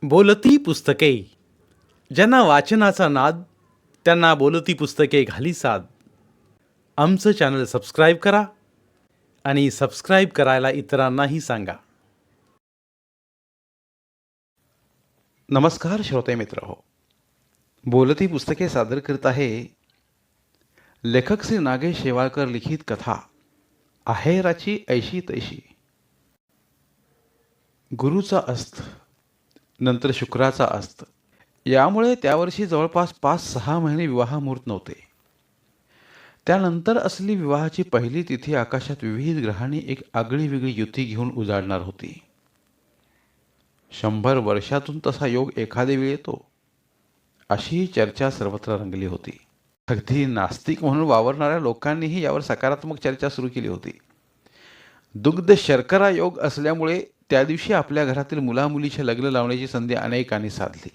बोलती पुस्तके. ज्यांना वाचनाचा नाद, त्यांना बोलती पुस्तके घाली साद. आमचं चॅनल सबस्क्राईब करा आणि सबस्क्राईब करायला इतरांनाही सांगा. नमस्कार श्रोते मित्र हो. बोलती पुस्तके सादर करत आहे लेखक श्री नागेश शेवाळकर लिखित कथा आहेराची ऐशी तैशी. गुरुचा अस्त नंतर शुक्राचा अस्त, यामुळे त्यावर्षी जवळपास 5-6 महिने विवाह मुहूर्त नव्हते. त्यानंतर असली विवाहाची पहिली तिथी आकाशात विविध ग्रहांनी एक आगळी वेगळी युती घेऊन उजाडणार होती. 100 वर्षातून तसा योग एखादे वेळ येतो, अशी चर्चा सर्वत्र रंगली होती. अगदी नास्तिक म्हणून वावरणाऱ्या लोकांनीही यावर सकारात्मक चर्चा सुरू केली होती. दुग्ध शर्करा योग असल्यामुळे त्या दिवशी आपल्या घरातील मुलामुलीचे लग्न लावण्याची संधी अनेकांनी साधली.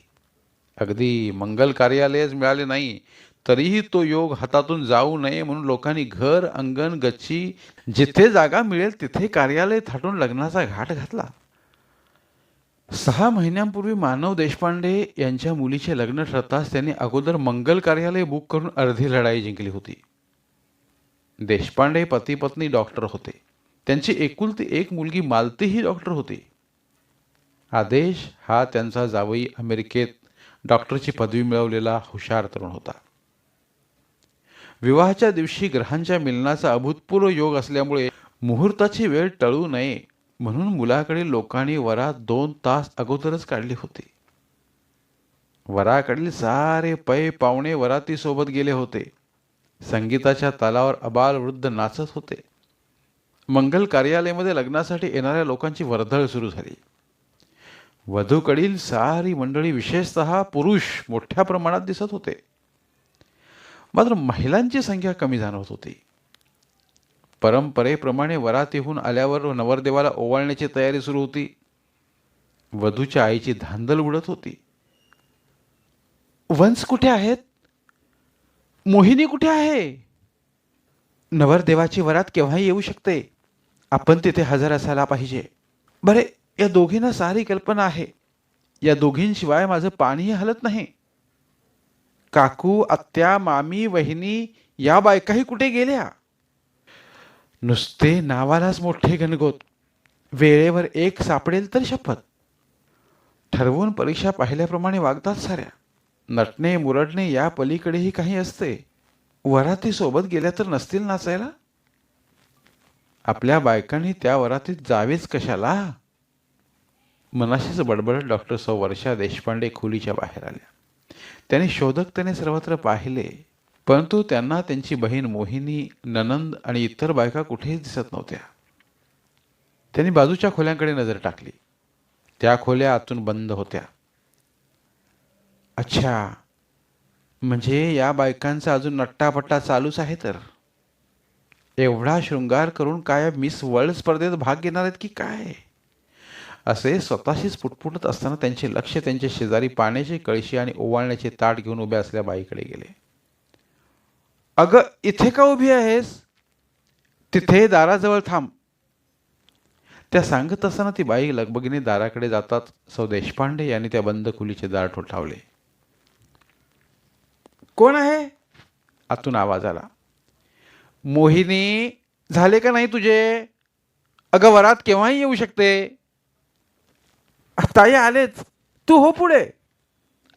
अगदी मंगल कार्यालयच मिळाले नाही तरीही तो योग हातातून जाऊ नये म्हणून लोकांनी घर, अंगण, गच्ची जिथे जागा मिळेल तिथे कार्यालय थाटून लग्नाचा घाट घातला. 6 महिन्यांपूर्वी मानव देशपांडे यांच्या मुलीचे लग्न ठरताच त्यांनी अगोदर मंगल कार्यालय बुक करून अर्धी लढाई जिंकली होती. देशपांडे पती पत्नी डॉक्टर होते. त्यांची एकुलती एक मुलगी मालती ही डॉक्टर होती. आदेश हा त्यांचा जावई अमेरिकेत डॉक्टरची पदवी मिळवलेला हुशार तरुण होता. विवाहाच्या दिवशी ग्रहांच्या मिलनाचा अभूतपूर्व योग असल्यामुळे मुहूर्ताची वेळ टळू नये म्हणून मुलाकडील लोकांनी वरात 2 तास अगोदरच काढली होती. वराकडील सारे पै पाहुणे वरातीसोबत गेले होते. संगीताच्या तालावर अबालवृद्ध नाचत होते. मंगल कार्यालयामध्ये लग्नासाठी येणाऱ्या लोकांची वर्दळ सुरू झाली. वधूकडील सारी मंडळी विशेषतः पुरुष मोठ्या प्रमाणात दिसत होते. मात्र महिलांची संख्या कमी जाणवत होती. परंपरेप्रमाणे वरातीहून आल्यावर नवरदेवाला ओवाळण्याची तयारी सुरू होती. वधूच्या आईची धांदल उडत होती. वंश कुठे आहेत? मोहिनी कुठे आहे? नवरदेवाची वरात केव्हाही येऊ शकते. आपण तिथे हजर असायला पाहिजे. बरे, या दोघींना सारी कल्पना आहे. या दोघींशिवाय माझं पाणीही हलत नाही. काकू, आत्या, मामी, वहिनी या बायकाही कुठे गेल्या? नुसते नावालाच मोठे घनगोत. वेळेवर एक सापडेल तर शपथ. ठरवून परीक्षा पाहिल्याप्रमाणे वागतात साऱ्या. नटणे मुरडणे या पलीकडेही काही असते. वराती सोबत गेल्या तर नसतील नाचायला? आपल्या बायकांनी त्या वरातीत जावेच कशाला? मनाशीच बडबडत डॉक्टर सौ वर्षा देशपांडे खोलीच्या बाहेर आल्या. त्यांनी शोधकतेने सर्वत्र पाहिले, परंतु त्यांना त्यांची बहीण मोहिनी, ननंद आणि इतर बायका कुठेही दिसत नव्हत्या. त्यांनी बाजूच्या खोल्यांकडे नजर टाकली. त्या खोल्या आतून बंद होत्या. अच्छा, म्हणजे या बायकांचा अजून नट्टापट्टा चालूच आहे. तर एवढा शृंगार करून काय मिस वर्ल्ड स्पर्धेत भाग घेणार आहेत की काय? असे स्वतःशीच पुटपुटत असताना त्यांचे लक्ष त्यांच्या शेजारी पाण्याची कळशी आणि ओवाळण्याचे ताट घेऊन उभ्या असलेल्या बाईकडे गेले. अगं, इथे का उभी आहेस? तिथे दाराजवळ थांब. त्या सांगत असताना ती बाई लगबगीने दाराकडे जातात सौ देशपांडे यांनी त्या बंद खोलीचे दार ठोठावले. कोण आहे? आतून आवाज आला. मोहिनी, झाले का नाही तुझे? अगं, वरात केव्हाही येऊ शकते. ताई आलेच, तू हो पुढे,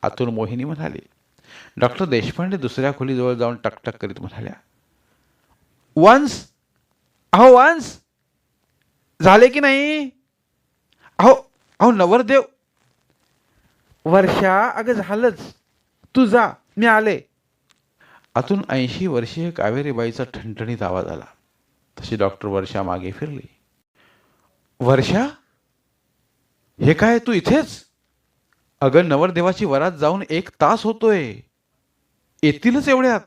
आतून मोहिनी म्हणाली. डॉक्टर देशपांडे दुसऱ्या खोलीजवळ जाऊन टकटक करीत म्हणाल्या, वंश, अहो वंश, झाले की नाही? अहो अहो नवरदेव. वर्षा, अगं झालंच, तू जा, मी आले. आतून 80 वर्षीय कावेरीबाईचा ठणठणीत आवाज आला. तशी डॉक्टर वर्षा मागे फिरली. वर्षा, हे काय, तू इथेच? अगं, नवरदेवाची वरात जाऊन 1 तास होतोय. येतीलच एवढ्यात.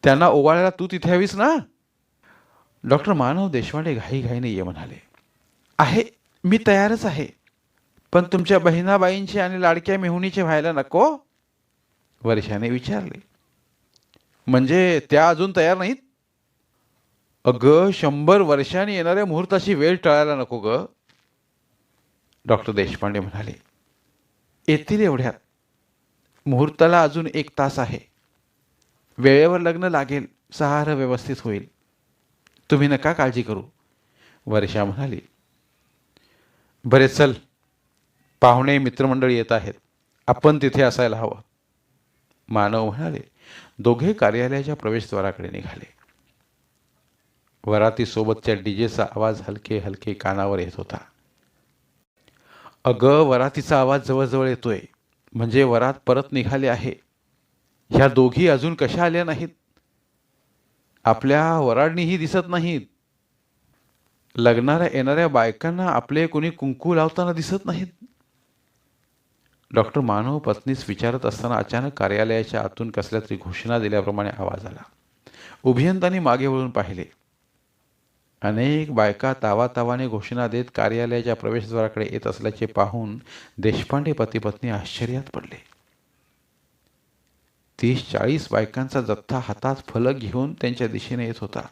त्यांना ओवाळायला तू तिथे हवीस ना? डॉक्टर मानव देशपांडे घाईघाईने ये म्हणाले. आहे, मी तयारच आहे. पण तुमच्या बहिणाबाईंचे आणि लाडक्या मेहुणीचे व्हायला नको? वर्षाने विचारले. म्हणजे त्या अजून तयार नाहीत? अगं, 100 वर्षांनी येणाऱ्या मुहूर्ताची वेळ टळायला नको ग, डॉक्टर देशपांडे म्हणाले. येतील एवढ्यात. मुहूर्ताला अजून 1 तास आहे. वेळेवर लग्न लागेल. सारं व्यवस्थित होईल. तुम्ही नका काळजी करू. वर्षा म्हणाली. बरे चल, पाहुणे मित्रमंडळी येत आहेत. आपण तिथे असायला हवं. मानव म्हणाले. दोघे कार्यालयाच्या प्रवेशद्वाराकडे निघाले. वरातीसोबतच्या डीजेचा आवाज हलके हलके कानावर येत होता. अगं, वरातीचा आवाज जवळजवळ येतोय. म्हणजे वरात परत निघाली आहे. ह्या दोघी अजून कशा आल्या नाहीत? आपल्या वराडनीही दिसत नाहीत. लग्नाला येणाऱ्या बायकांना आपले कोणी कुंकू लावताना दिसत नाहीत. डॉक्टर मानव पत्नीस विचारत असताना अचानक कार्यालयाच्या आतून कसल्या तरी घोषणा दिल्याप्रमाणे आवाज आला. उभियंतांनी मागे वळून पाहिले. अनेक बायका तावातावाने घोषणा देत कार्यालयाच्या प्रवेशद्वाराकडे येत असल्याचे पाहून देशपांडे पती पत्नी आश्चर्यात पडले. 30-40 बायकांचा जथ्था हातात फलक घेऊन त्यांच्या दिशेने येत होता.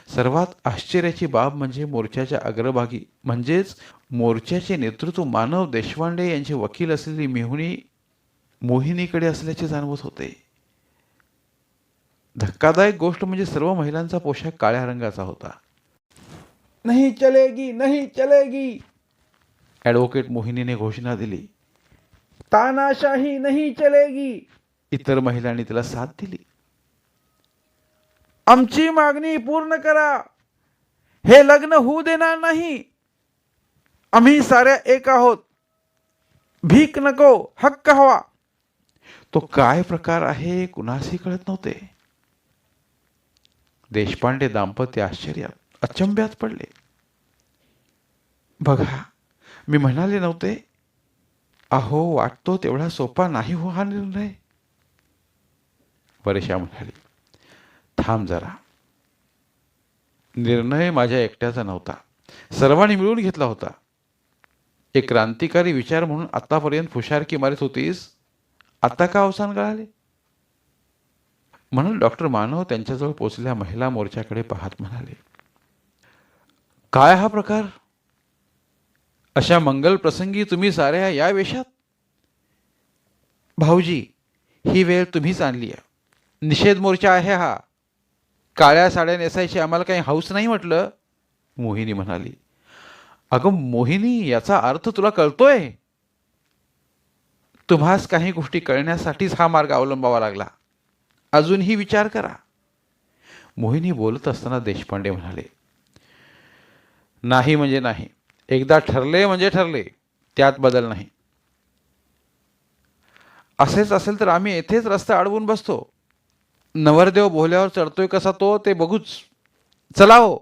सर्वात आश्चर्याची बाब म्हणजे मोर्चाच्या अग्रभागी म्हणजेच मोर्चाचे नेतृत्व मानव देशपांडे यांचे वकील असलेली मेहुणी मोहिनीकडे असल्याचे जाणवत होते. धक्कादायक गोष्ट म्हणजे सर्व महिलांचा पोशाख काळ्या रंगाचा होता. नहीं चलेगी, नहीं चलेगी, ॲडव्होकेट मोहिनीने घोषणा दिली. तानाशाही नहीं चलेगी. इतर महिलांनी तिला साथ दिली. आमची मागणी पूर्ण करा. हे लग्न होऊ देणार नाही. आम्ही साऱ्या एक आहोत. भीक नको, हक्क हवा. तो काय प्रकार आहे कुणासही कळत नव्हते. देशपांडे दाम्पत्य आश्चर्यात अचंब्यात पडले. बघा, मी म्हणाले नव्हते. अहो, वाटतो तेवढा सोपा नाही हो हा निर्णय. वर्षा म्हणाली. थांब जरा. निर्णय माझ्या एकट्याचा नव्हता. सर्वांनी मिळून घेतला होता. एक क्रांतिकारी विचार म्हणून आतापर्यंत फुशारकी मारित होतीस, आता का अवसान गळाले? म्हणून डॉक्टर मानव त्यांच्याजवळ पोचलेल्या महिला मोर्चाकडे पाहत म्हणाले. काय हा प्रकार? अशा मंगल प्रसंगी तुम्ही साऱ्या या वेशात? भाऊजी, ही वेळ तुम्हीच आणली आहे. निषेध मोर्चा आहे हा. काळ्या साड्या नेसायची आम्हाला काही हौस नाही म्हटलं. मोहिनी म्हणाली. अगं मोहिनी, याचा अर्थ तुला कळतोय? तुम्हास काही गोष्टी कळण्यासाठीच हा मार्ग अवलंबावा लागला. अजूनही विचार करा. मोहिनी बोलत असताना देशपांडे म्हणाले. नाही म्हणजे नाही. एकदा ठरले म्हणजे ठरले. त्यात बदल नाही. असेच असेल तर आम्ही येथेच रस्ता अडवून बसतो. नवरदेव बोहल्यावर चढतोय कसा तो ते बघूच. चला हो.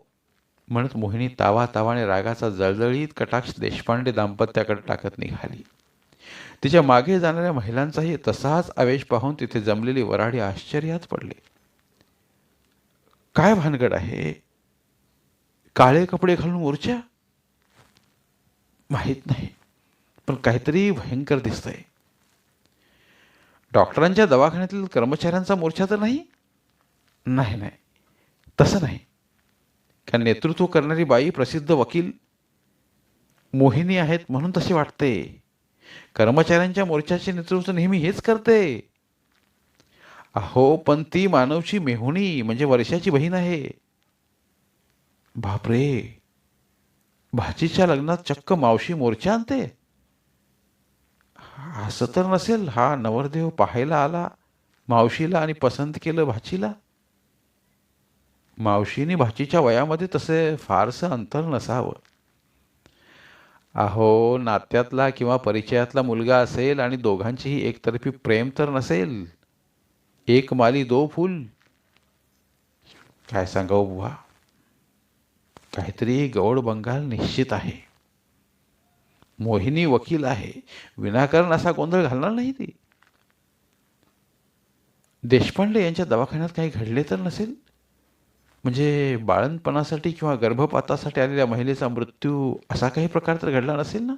म्हणत मोहिनी तावातावाने रागाचा जळजळीत कटाक्ष देशपांडे दाम्पत्याकडे टाकत निघाली. तिच्या मागे जाणाऱ्या महिलांचाही तसाच आवेश पाहून तिथे जमलेली वऱ्हाडी आश्चर्यात पडले. काय भानगड आहे? काळे कपडे घालून मोर्चा? माहीत नाही, पण काहीतरी भयंकर दिसतंय. डॉक्टरांच्या दवाखान्यातील कर्मचाऱ्यांचा मोर्चा तर नाही? नाही नाही, तसं नाही. का नेतृत्व करणारी बाई प्रसिद्ध वकील मोहिनी आहेत म्हणून तसे वाटते. कर्मचाऱ्यांच्या मोर्चाचे नेतृत्व नेहमी हेच करते. अहो, पण ती मानवची मेहुणी म्हणजे वर्षाची बहीण आहे. बापरे, भाचीच्या लग्नात चक्क मावशी मोर्चा आणते? असं तर नसेल हा नवरदेव पाहायला आला मावशीला आणि पसंत केलं भाचीला? मावशीने भाचीच्या वयामध्ये तसे फारसं अंतर नसावं. अहो, नात्यातला किंवा परिचयातला मुलगा असेल आणि दोघांचीही एकतर्फी प्रेम तर नसेल. एक माली दो फूल. काय सांगावं बुवा, काहीतरी गौड बंगाल निश्चित आहे. मोहिनी वकील आहे, विनाकारण असा गोंधळ घालणार नाही ती. देशपांडे यांच्या दवाखान्यात काही घडले तर नसेल? म्हणजे बाळंतपणासाठी किंवा गर्भपातासाठी आलेल्या महिलेचा मृत्यू असा काही प्रकार तर घडला नसेल ना?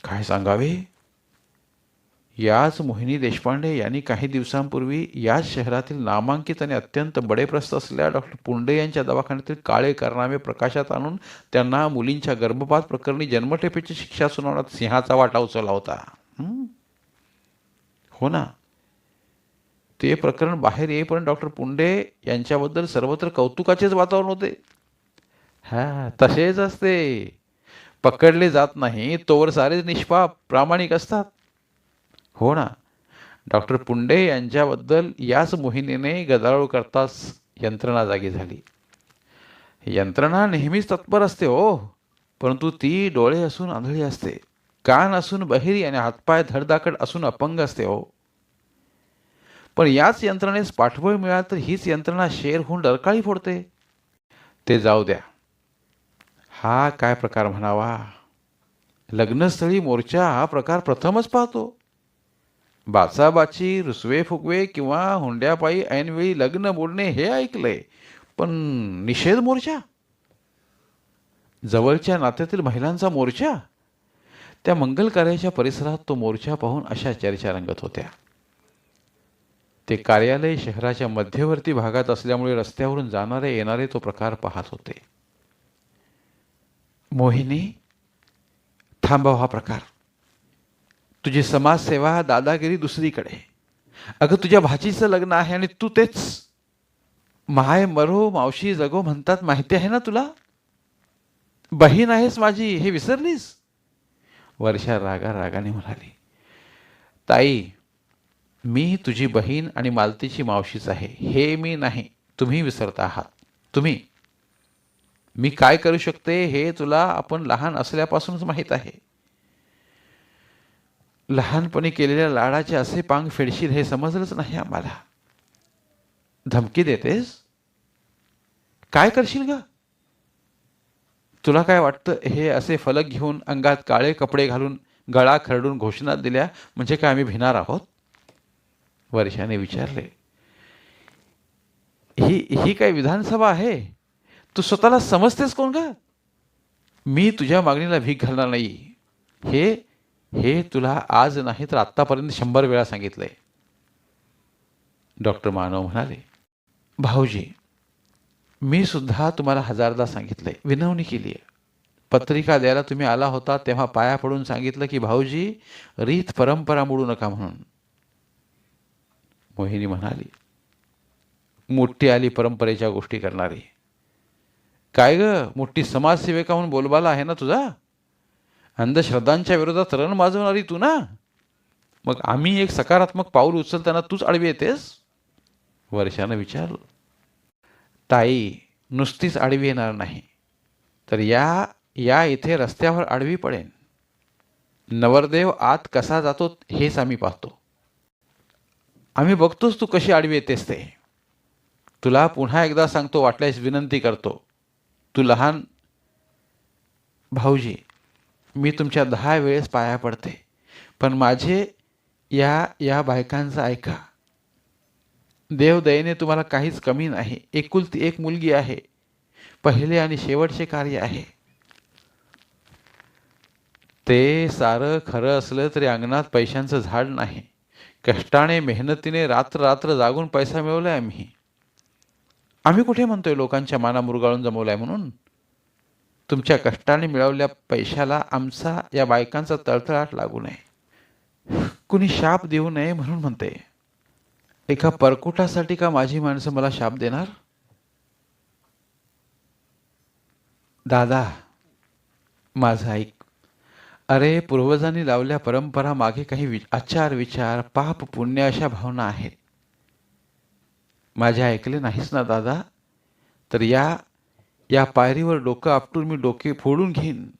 काय सांगावे, याच मोहिनी देशपांडे यांनी काही दिवसांपूर्वी याच शहरातील नामांकित आणि अत्यंत बडेप्रस्त असलेल्या डॉक्टर पुंडे यांच्या दवाखान्यातील काळे कारनामे प्रकाशात आणून त्यांना मुलींच्या गर्भपात प्रकरणी जन्मठेपेची शिक्षा सुनावण्यात सिंहाचा वाटा उचलला होता. हो ना, ते प्रकरण बाहेर येईपर्यंत डॉक्टर पुंडे यांच्याबद्दल सर्वत्र कौतुकाचेच वातावरण होते. तसेच असते. पकडले जात नाही तोवर सारेच निष्पाप प्रामाणिक असतात. हो ना, डॉक्टर पुंडे यांच्याबद्दल याच मोहिनीने गदारोळ करताच यंत्रणा जागी झाली. यंत्रणा नेहमीच तत्पर असते हो, परंतु ती डोळे असून आंधळी असते, कान असून बहिरी आणि हातपाय धडधाकट असून अपंग असते हो. पण याच यंत्रणेस पाठबळ मिळालं तर हीच यंत्रणा शेर होऊन डरकाळी फोडते. ते जाऊ द्या. हा काय प्रकार म्हणावा? लग्नस्थळी मोर्चा हा प्रकार प्रथमच पाहतो. बाचाबाची, रुसवे फुगवे किंवा हुंड्यापायी ऐनवेळी लग्न मोडणे हे ऐकलंय, पण निषेध मोर्चा, जवळच्या नात्यातील महिलांचा मोर्चा, त्या मंगल कार्याच्या परिसरात तो मोर्चा पाहून अशा चर्चा रंगत होत्या. ते कार्यालय शहराच्या मध्यवर्ती भागात असल्यामुळे रस्त्यावरून जाणारे येणारे तो प्रकार पाहत होते. मोहिनी, थांबव हा प्रकार. तुझी समाजसेवा, दादागिरी दुसरीकडे. अगं, तुझ्या भाचीचं लग्न आहे आणि तू तेच माय मरो मावशी जगो म्हणतात, माहिती आहे ना तुला? बहीण आहेस माझी, हे विसरलीस? वर्षा रागाने म्हणाली, ताई, मी तुझी बहीण आणि मालतीची मावशीच आहे, हे मी नाही, तुम्ही विसरता आहात. तुम्ही. मी काय करू शकते हे तुला आपण लहान असल्यापासूनच माहीत आहे. लहानपणी केलेल्या लाडाचे असे पांग फेडशील हे समजलंच नाही आम्हाला. धमकी देतेस? काय करशील ग? तुला काय वाटतं हे असे फलक घेऊन अंगात काळे कपडे घालून गळा खरडून घोषणा दिल्या म्हणजे काय आम्ही भिणार आहोत? वर्षाने विचारले. ही काय विधानसभा आहे? तू स्वतःला समजतेस कोण ग? मी तुझ्या मागणीला भीक घालणार नाही. हे तुला आज नाही तर आत्तापर्यंत 100 वेळा सांगितलंय. डॉक्टर मानव म्हणाले, भाऊजी, मी सुद्धा तुम्हाला 1000दा सांगितलंय, विनवणी केली आहे. पत्रिका द्यायला तुम्ही आला होता तेव्हा पाया पडून सांगितलं की भाऊजी, रीत परंपरा मोडू नका म्हणून. मोहिनी म्हणाली, मोठी आली परंपरेच्या गोष्टी करणारी. काय ग, मोठी समाजसेविका म्हणून बोलबाला आहे ना तुझा? अंधश्रद्धांच्या विरोधात रण माजवणारी तू ना? मग आम्ही एक सकारात्मक पाऊल उचलताना तूच आडवी येतेस? वर्षानं विचारलं. ताई, नुसतीच आडवी येणार नाही तर या इथे रस्त्यावर आडवी पडेन. नवरदेव आत कसा जातो हेच आम्ही पाहतो. आम्ही बघतोच तू कशी आडवी येतेस ते. तुला पुन्हा एकदा सांगतो, वाटल्यास विनंती करतो, तू लहान. भाऊजी, मी तुमच्या 10 वेळेस पाया पडते, पण माझे या बायकांचं ऐका. देवदयेने तुम्हाला काहीच कमी नाही. एकुलती एक मुलगी आहे. पहिले आणि शेवटचे कार्य आहे. ते सारं खरं असलं तरी अंगणात पैशांचं झाड नाही. कष्टाने मेहनतीने रात्र जागून पैसा मिळवलाय आम्ही कुठे म्हणतोय लोकांच्या माना मुरगाळून जमवलाय म्हणून? तुमच्या कष्टाने मिळवल्या पैशाला आमचा या बायकांचा तळतळाट लागू नये, कुणी शाप देऊ नये म्हणून म्हणते. एका परकुटासाठी का माझी माणसं मला शाप देणार? दादा, माझं ऐक. अरे, पूर्वजांनी लावल्या परंपरा मागे काही आचार विचार, पाप पुण्य अशा भावना आहेत. माझे ऐकले नाहीस ना दादा, तर या पायरीवर डोकं आपटून मी डोके फोडून घेईन.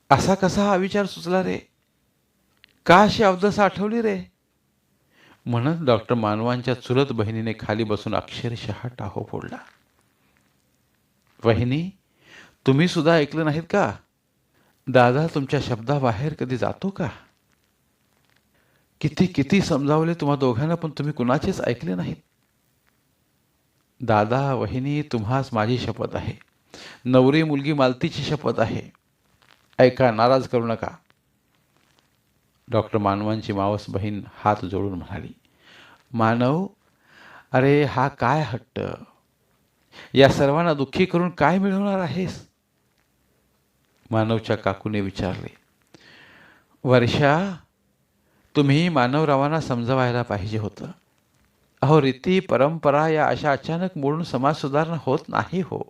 असा कसा हा विचार सुचला रे? का अशी अवदसा आठवली रे? म्हणत डॉक्टर मानवांच्या चुलत बहिणीने खाली बसून अक्षरशः टाहो फोडला. वहिनी, तुम्ही सुद्धा ऐकलं नाहीत का? दादा तुमच्या शब्दाबाहेर कधी जातो का? किती समजावले तुम्हा दोघांना, पण तुम्ही कुणाचेच ऐकले नाहीत. दादा, वहिनी, तुम्हास माझी शपथ आहे. नवरी मुलगी मालतीची शपथ आहे. ऐका, नाराज करू नका. डॉक्टर मानवांची मावस बहीण हात जोडून म्हणाली, मानव, अरे हा काय हट्ट, या सर्वांना दुःखी करून काय मिळवणार आहेस? मानवच्या काकूने विचारले. वर्षा, तुम्ही मानवरावांना समजवायला पाहिजे होतं. अहो, रीती परंपरा या अशा अचानक मोडून समाज सुधारणा होत नाही हो.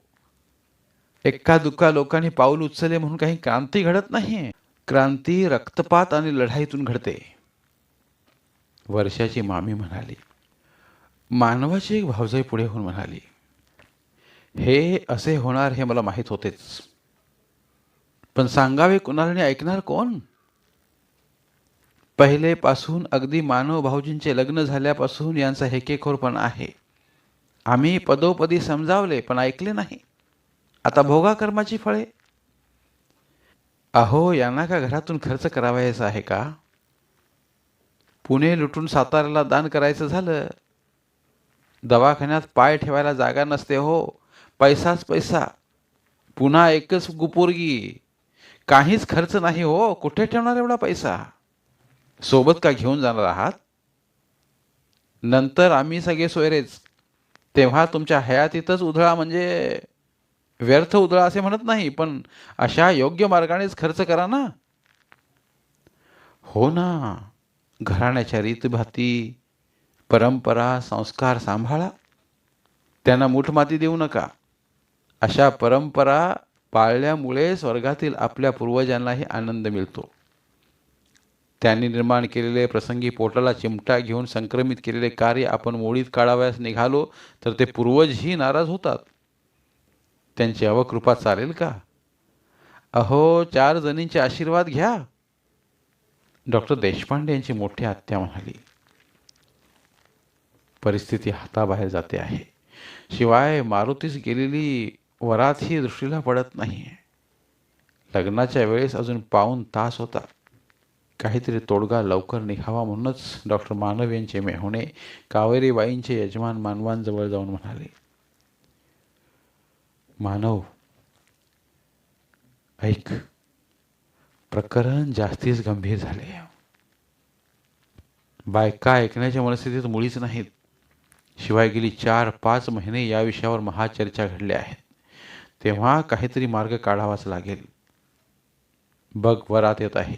एक्का दुक्का लोकांनी पाऊल उचलले म्हणून काही क्रांती घडत नाही. क्रांती रक्तपात आणि लढाईतून घडते. वर्षाची मामी म्हणाली. मानवाची एक भावजाई पुढे होऊन म्हणाली, हे असे होणार हे मला माहीत होतेच, पण सांगावे कुणाला आणि ऐकणार कोण? पहिलेपासून अगदी मानव भाऊजींचे लग्न झाल्यापासून यांचा हेकेखोरपणा आहे. आम्ही पदोपदी समजावले पण ऐकले नाही. आता भोगा कर्माची फळे. अहो, यांना का घरातून खर्च करावायचा आहे का? पुणे लुटून साताऱ्याला दान करायचं झालं, दवाखान्यात पाय ठेवायला जागा नसते हो. पैसाच पैसा. पुन्हा एकच गुपोरगी. काहीच खर्च नाही हो. कुठे ठेवणार एवढा पैसा? सोबत का घेऊन जाणार आहात? नंतर आम्ही सगळे सोयरेच. तेव्हा तुमच्या हयातीतच उधळा, म्हणजे व्यर्थ उधळा असे म्हणत नाही, पण अशा योग्य मार्गानेच खर्च करा ना. हो ना. घराण्याच्या रीतभाती, परंपरा, संस्कार सांभाळा. त्यांना मूठमाती देऊ नका. अशा परंपरा पाळल्यामुळे स्वर्गातील आपल्या पूर्वजांनाही आनंद मिळतो. त्यांनी निर्माण केलेले, प्रसंगी पोटाला चिमटा घेऊन संक्रमित केलेले कार्य आपण मोडीत काढावयास निघालो तर ते पूर्वजही नाराज होतात. त्यांची अवकृपा चालेल का? अहो, 4 जणींचे आशीर्वाद घ्या. डॉक्टर देशपांडे यांची मोठी आत्या म्हणाली. परिस्थिती हाताबाहेर जाते आहे. शिवाय मारुतीस गेलेली वरातही दृष्टीला पडत नाही. लग्नाच्या वेळेस अजून पाऊण तास होता. काहीतरी तोडगा लवकर निघावा म्हणूनच डॉक्टर मानव यांचे मेहुणे कावेरीबाईंचे यजमान मानवांजवळ जाऊन म्हणाले, मानव, ऐक, प्रकरण जास्तीच गंभीर झाले. बायका ऐकण्याच्या मनस्थितीत मुळीच नाहीत. शिवाय गेली 4-5 महिने या विषयावर महाचर्चा घडल्या आहेत. तेव्हा काहीतरी मार्ग काढावाच लागेल. बघ, वरात येत आहे.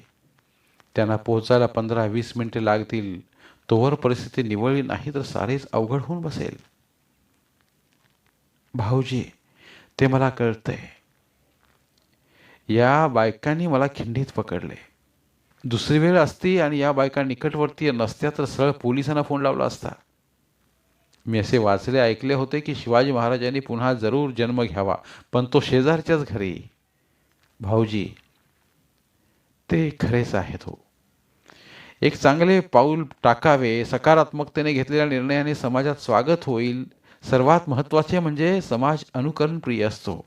त्यांना पोहोचायला 15-20 मिनिटे लागतील. तोवर परिस्थिती निवळली नाही तर सारेच अवघड होऊन बसेल. भाऊजी, ते मला कळतंय. या बायकांनी मला खिंडीत पकडले. दुसरी वेळ असती आणि या बायका निकटवर्तीय नसत्या तर सरळ पोलिसांना फोन लावला असता. मी असे वाचले ऐकले होते की शिवाजी महाराजांनी पुन्हा जरूर जन्म घ्यावा, पण तो शेजारच्याच घरी. भाऊजी, ते खरेच आहेत हो. एक चांगले पाऊल टाकावे. सकारात्मकतेने घेतलेल्या निर्णयाने समाजात स्वागत होईल. सर्वात महत्त्वाचे म्हणजे समाज अनुकरणप्रिय असतो.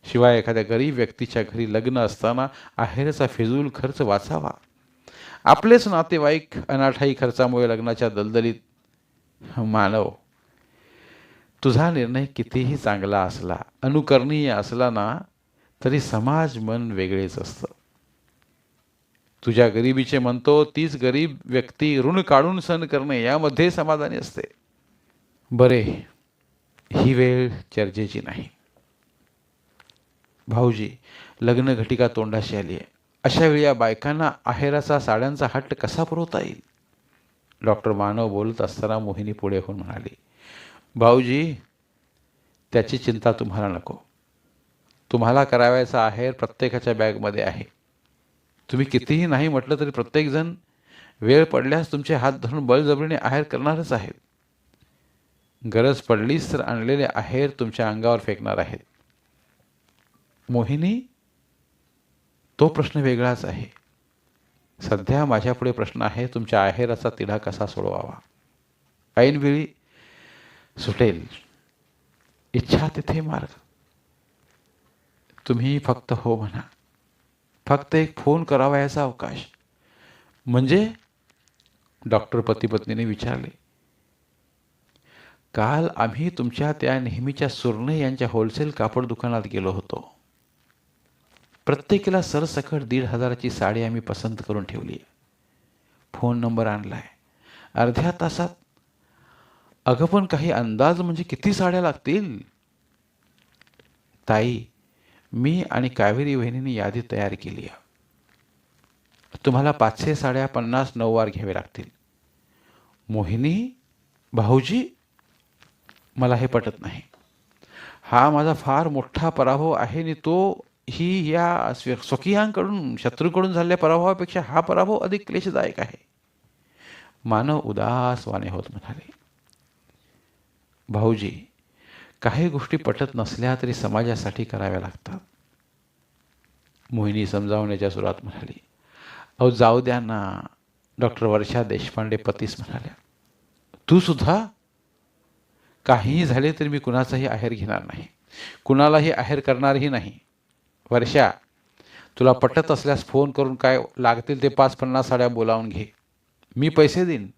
शिवाय एखाद्या गरीब व्यक्तीच्या घरी लग्न असताना आहेरचा फिजूल खर्च वाचावा. आपलेच नातेवाईक अनाठायी खर्चामुळे लग्नाच्या दलदलीत. मानव, तुझा निर्णय कितीही चांगला असला, अनुकरणीय असला ना, तरी समाज मन वेगळेच असतं. तुझ्या गरिबीचे म्हणतो तीच गरीब व्यक्ती ऋण काढून सण करणे यामध्ये समाधानी असते. बरे, ही वेळ चर्चेची नाही. भाऊजी, लग्न घटिका तोंडाशी आली आहे. अशा वेळी या बायकांना आहेराचा, साड्यांचा हट्ट कसा पुरवता येईल? डॉक्टर मानव बोलत असताना मोहिनी पुढे होऊन म्हणाली, भाऊजी, त्याची चिंता तुम्हाला नको. तुम्हाला करावायचा आहेर प्रत्येकाच्या बॅगमध्ये आहे. तुम्ही कितीही नाही म्हटलं तरी प्रत्येकजण वेळ पडल्यास तुमचे हात धरून बळजबरीने आहेर करणारच आहेत. गरज पडलीच तर आणलेले आहेर तुमच्या अंगावर फेकणार आहेत. मोहिनी, तो प्रश्न वेगळाच आहे. सध्या माझ्यापुढे प्रश्न आहे तुमच्या आहेराचा तिढा कसा सोडवावा. ऐनवेळी सुटेल. इच्छा तिथे मार्ग. तुम्ही फक्त हो म्हणा. फक्त एक फोन करावा याचा अवकाश. म्हणजे? डॉक्टर पती-पत्नीने विचारले. काल आम्ही तुमच्या त्या नेहमीच्या सुर्णे यांच्या होलसेल कापड दुकानात गेलो होतो. प्रत्येकीला सरसकट 1,500ची साडी आम्ही पसंत करून ठेवली. फोन नंबर आणलाय. अर्ध्या तासात. अगं पण काही अंदाज म्हणजे किती साड्या लागतील? ताई, मी आणि कावेरी वहिनीने यादी तयार केली आहे. तुम्हाला 500 साड्या 50 नऊवार घ्यावे लागतील. मोहिनी, भाऊजी, मला हे पटत नाही. हा माझा फार मोठा पराभव आहे आणि तो ही या स्वकीयांकडून शत्रूकडून झालेल्या पराभवापेक्षा हा पराभव अधिक क्लेशदायक आहे. मानव उदासवाने होत म्हणाले. भाऊजी, काही गोष्टी पटत नसल्या तरी समाजासाठी कराव्या लागतात. मोहिनी समजावण्याच्या सुरात म्हणाली. अहो जाऊ द्या ना. डॉक्टर वर्षा देशपांडे पतीस म्हणाल्या. तू सुद्धा? काहीही झाले तरी मी कुणाचाही आहेर घेणार नाही, कुणालाही आहेर करणारही नाही. वर्षा, तुला पटत असल्यास फोन करून काय लागतील ते 5-50 साड्या बोलावून घे, मी पैसे देईन.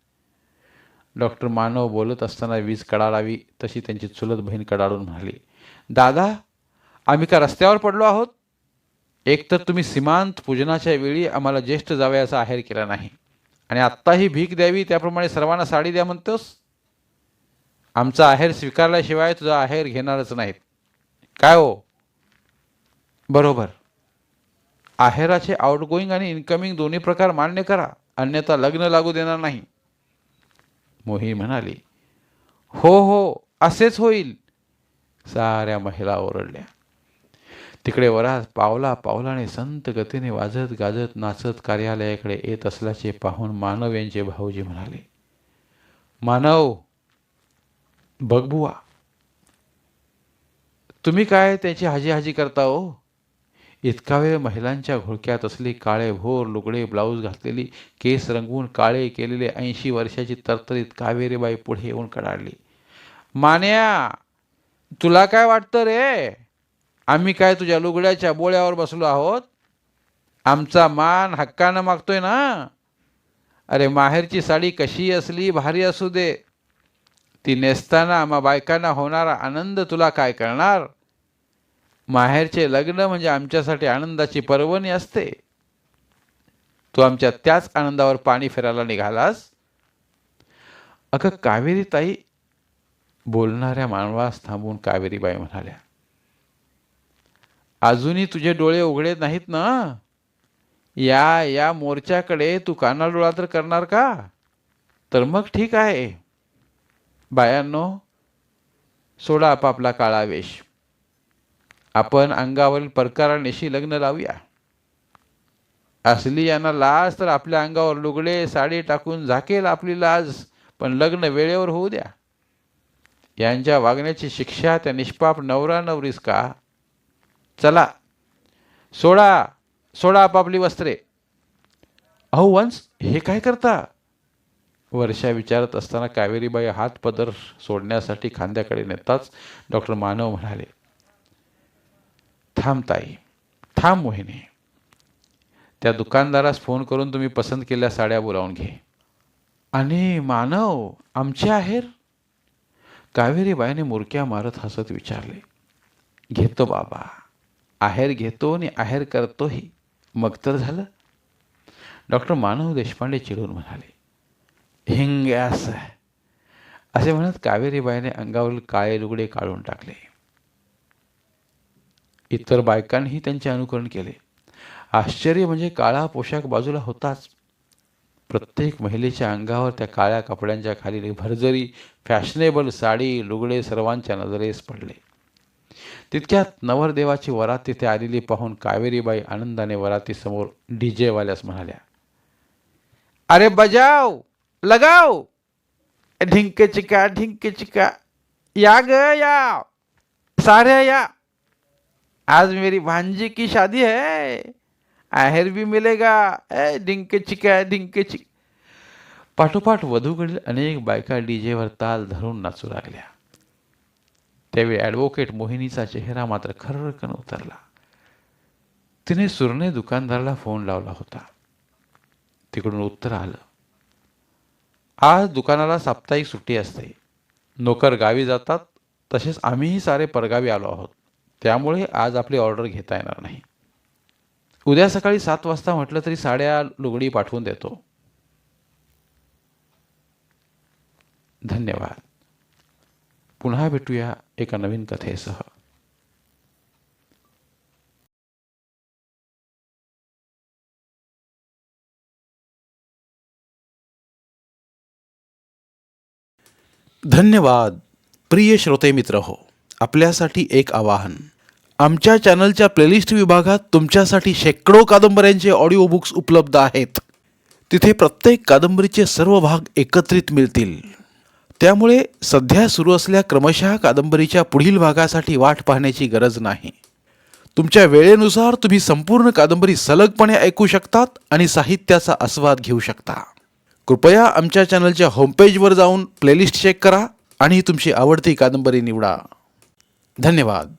डॉक्टर मानव बोलत असताना वीज कडाडावी तशी त्यांची चुलत बहीण कडाडून म्हणाली. दादा, आम्ही का रस्त्यावर पडलो आहोत? एकतर तुम्ही सीमांत पूजनाच्या वेळी आम्हाला ज्येष्ठ जावयाचा आहेर केला नाही आणि आत्ताही भीक द्यावी त्याप्रमाणे सर्वांना साडी द्या म्हणतोस. आमचा आहेर स्वीकारल्याशिवाय तुझा आहेर घेणारच नाहीत. काय हो? बरोबर. आहेराचे आउटगोईंग आणि इनकमिंग दोन्ही प्रकार मान्य करा, अन्यथा लग्न लागू देणार नाही. मोहिनी म्हणाली. हो हो, असेच होईल. साऱ्या महिला ओरडल्या. तिकडे वरात पावला पावलाने संत गतीने वाजत गाजत नाचत कार्यालयाकडे येत असल्याचे पाहून मानव यांचे भाऊजी म्हणाले. मानव, बघ बुवा, तुम्ही काय त्याची हाजी हाजी करता हो? इतका वेळ महिलांच्या घोळक्यात असली काळे भोर लुगडे ब्लाऊज घातलेली, केस रंगवून काळे केलेले 80 वर्षाची तरतरीत कावेरीबाई पुढे येऊन कडाडली. मान्या, तुला काय वाटतं रे? आम्ही काय तुझ्या लुगड्याच्या बोळ्यावर बसलो आहोत? आमचा मान हक्कानं मागतोय ना. अरे माहेरची साडी कशी असली भारी असू दे, ती नेसताना आम्हा बायकांना होणारा आनंद तुला काय कळणार? माहेरचे लग्न म्हणजे आमच्यासाठी आनंदाची पर्वणी असते. तू आमच्या त्याच आनंदावर पाणी फिरायला निघालास. अगं कावेरी ताई, बोलणाऱ्या मानवास थांबून कावेरीबाई म्हणाल्या. अजूनही तुझे डोळे उघडे नाहीत ना? या मोर्चाकडे तू कानाडोळा तर करणार का? तर मग ठीक आहे. बायांनो, सोडा आपापला काळा वेश. आपण अंगावरील परकारानिशी लग्न लावूया. असली यांना लाज तर आपल्या अंगावर लुगडे साडी टाकून झाकेल आपली लाज, पण लग्न वेळेवर होऊ द्या. यांच्या वागण्याची शिक्षा त्या निष्पाप नवरा नवरीस का? चला, सोडा सोडा आपापली वस्त्रे. अहो वंस, हे काय करता? वर्षा विचारत असताना कावेरीबाई हात पदर सोडण्यासाठी खांद्याकडे नेताच डॉक्टर मानव म्हणाले. थांब ताई, थांब मोहिनी. त्या दुकानदारास फोन करून तुम्ही पसंत केलेल्या साड्या बोलावून घे. आणि मानव, आमचे आहेर? कावेरीबाईने मुरक्या मारत हसत विचारले. घेतो बाबा, आहेर घेतो आणि आहेर करतोही, मग तर झालं. डॉक्टर मानव देशपांडे चिडून म्हणाले. हिंग्यास, असे म्हणत कावेरीबाईने अंगावरील काळे लुगडे काढून टाकले. इतर बायकांनीही त्यांचे अनुकरण केले. आश्चर्य म्हणजे काळा पोशाख बाजूला होताच. प्रत्येक महिलेच्या अंगावर त्या काळ्या कपड्यांच्या खाली भरजरी फॅशनेबल साडी लुगडे सर्वांच्या नजरेस पडले. तितक्यात नवरदेवाची वरात तिथे आलेली पाहून कावेरीबाई आनंदाने वरातीसमोर DJ वाल्यास म्हणाल्या. अरे बजाव, लगाव, ढिंक चिका ढिंक चिका, या ग या, सारे या, आज मेरी भांजी की शादी है, आहेर भी मिलेगा. ढिंक चिका ढिंक चिका. पाठोपाठ वधूकडील अनेक बायका डीजेवर ताल धरून नाचू लागल्या. त्यावेळी ॲडव्होकेट मोहिनीचा चेहरा मात्र खर्रकन उतरला. तिने सुरणे दुकानदाराला फोन लावला होता. तिकडून उत्तर आलं. आज दुकानाला साप्ताहिक सुट्टी असते, नोकर गावी जातात, तसेच आम्हीही सारे परगावी आलो आहोत, त्यामुळे आज आपली ऑर्डर घेता येणार नाही. उद्या सकाळी 7 वाजता म्हटलं तरी साड्या लुगडी पाठवून देतो. धन्यवाद. पुन्हा भेटूया एका नवीन कथेसह. धन्यवाद. प्रिय श्रोते मित्र हो, आपल्यासाठी एक आवाहन. आमच्या चॅनलच्या प्लेलिस्ट विभागात तुमच्यासाठी शेकडो कादंबऱ्यांचे ऑडिओ बुक्स उपलब्ध आहेत. तिथे प्रत्येक कादंबरीचे सर्व भाग एकत्रित मिळतील. त्यामुळे सध्या सुरू असलेल्या क्रमशः कादंबरीच्या पुढील भागासाठी वाट पाहण्याची गरज नाही. तुमच्या वेळेनुसार तुम्ही संपूर्ण कादंबरी सलगपणे ऐकू शकतात आणि साहित्याचा आस्वाद घेऊ शकता. कृपया आमच्या चॅनलच्या होमपेजवर जाऊन प्लेलिस्ट चेक करा आणि तुमची आवडती कादंबरी निवडा. धन्यवाद.